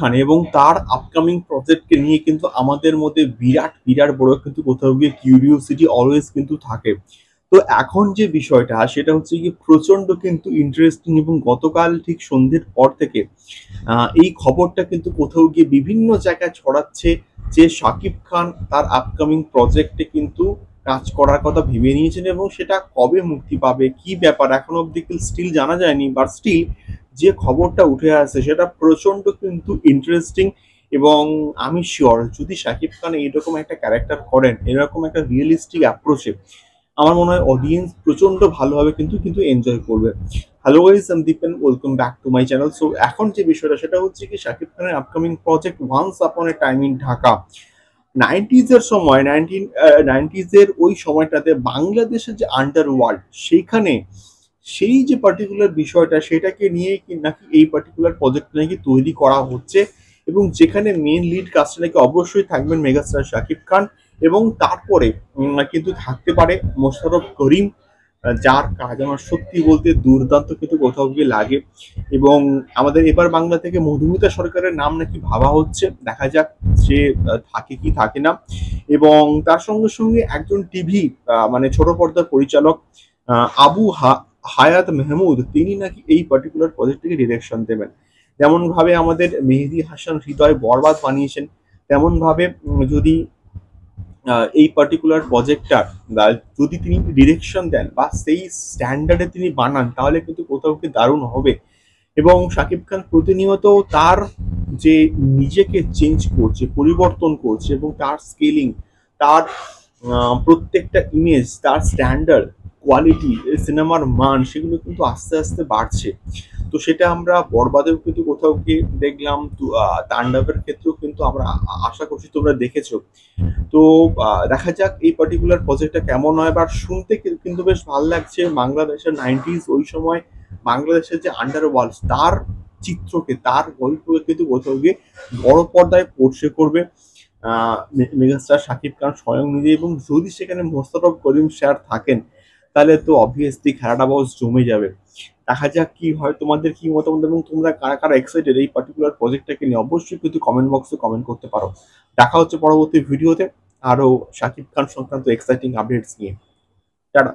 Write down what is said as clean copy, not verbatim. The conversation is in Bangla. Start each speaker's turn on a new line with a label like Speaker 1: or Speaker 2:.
Speaker 1: খান এবং তার আপকামিং প্রজেক্টকে নিয়ে কিন্তু আমাদের মধ্যে বিরাট বিরাট বড় কিন্তু কোথাও গিয়ে কিউরিওসিটি অলওয়েজ কিন্তু থাকে। তো এখন যে বিষয়টা সেটা হচ্ছে গিয়ে প্রচন্ড কিন্তু ইন্টারেস্টিং এবং গতকাল ঠিক সন্ধ্যের পর থেকে এই খবরটা কিন্তু কোথাও গিয়ে বিভিন্ন জায়গায় ছড়াচ্ছে যে শাকিব খান তার আপকামিং প্রজেক্টে কিন্তু কাজ করার কথা ভেবে নিয়েছেন এবং সেটা কবে মুক্তি পাবে কি ব্যাপার এখনো অব্দি স্টিল জানা যায়নি, বাট স্টিল যে খবরটা উঠে আসছে সেটা প্রচন্ড কিন্তু ইন্টারেস্টিং। এবং আমি শিওর যদি শাকিব খান এরকম একটা ক্যারেক্টার করেন এরকম একটা রিয়েলিস্টিক অ্যাপ্রোচে, আমার মনে হয় অডিয়েন্স প্রচন্ড ভালোভাবে কিন্তু কিন্তু এনজয় করবে। হ্যালো গাইস, আমি Dipen, welcome back to my channel. So এখন যে বিষয়টা সেটা হচ্ছে কি শাকিব খানের upcoming project once upon a time in Dhaka. Nineties এর সময় নাইনটিজ এর ওই সময়টাতে বাংলাদেশের যে আন্ডার ওয়ার্ল্ড সেইখানে সেই যে পার্টিকুলার বিষয়টা সেটাকে নিয়ে কি নাকি এই পার্টিকুলার প্রজেক্ট নাকি তৈরি করা হচ্ছে এবং যেখানে মেন লিড কাস্টটা নাকি অবশ্যই থাকবেন মেগাস্টার শাকিব খান এবং তারপরে কিন্তু থাকতে পারে মোশাররফ করিম, যার কাজ আমার সত্যি বলতে দুর্দান্ত কিন্তু কোথাও গিয়ে লাগে। এবং আমাদের এবার বাংলা থেকে মধুমিতা সরকারের নাম নাকি ভাবা হচ্ছে, দেখা যাক সে থাকে কি থাকে না। এবং তার সঙ্গে সঙ্গে একজন টিভি মানে ছোট পর্দার পরিচালক আবু হায়াত মেহমুদ, তিনি নাকি এই পার্টিকুলার প্রজেক্টটিকে ডিরেকশন দেবেন। যেমন ভাবে আমাদের মেহেদী হাসান হৃদয় বরবাদ বানিয়েছেন, তেমন ভাবে যদি এই পার্টিকুলার প্রজেক্টটার যদি তিনি ডিরেকশন দেন বা সেই স্ট্যান্ডার্ডে তিনি বানান তাহলে কিন্তু কোথাও কি দারুণ হবে। এবং শাকিব খান প্রতিনিয়ত তার যে নিজেকে চেঞ্জ করছে, পরিবর্তন করছে এবং তার স্কেলিং, তার প্রত্যেকটা ইমেজ, তার স্ট্যান্ডার্ড, কোয়ালিটি, সিনেমার মান সেগুলো কিন্তু আস্তে আস্তে বাড়ছে। তো সেটা আমরা বরবাদেও কিন্তু কোথাও গিয়ে দেখলাম, তাণ্ডবের ক্ষেত্রেও কিন্তু আমরা আশা করছি তোমরা দেখেছো। তো দেখা যাক এই পার্টিকুলার প্রজেক্টটা কেমন হয়। বাট শুনতে কিন্তু বেশ ভালো লাগছে। বাংলাদেশের নাইনটিজ ওই সময় বাংলাদেশের যে আন্ডার ওয়ার্ল্ড তার চিত্রকে, তার গল্পকে কিন্তু কোথাও গিয়ে বড় পর্দায় পোর্ট্রে করবে মেগাস্টার শাকিব খান স্বয়ং নিজে। এবং যদি সেখানে মোশাররফ করিম স্যার থাকেন তাহলে তো অবভিয়াসলি খেলাটা বস জমে যাবে। দেখা যাক কি হয়। তোমাদের কি মতামত এবং তোমরা কারা কারা এক্সাইটেড এই পার্টিকুলার প্রজেক্টটাকে নিয়ে অবশ্যই কিন্তু কমেন্ট বক্সে কমেন্ট করতে পারো। দেখা হচ্ছে পরবর্তী ভিডিওতে আরো শাকিব খান সংক্রান্ত এক্সাইটিং আপডেটস নিয়ে। টাটা।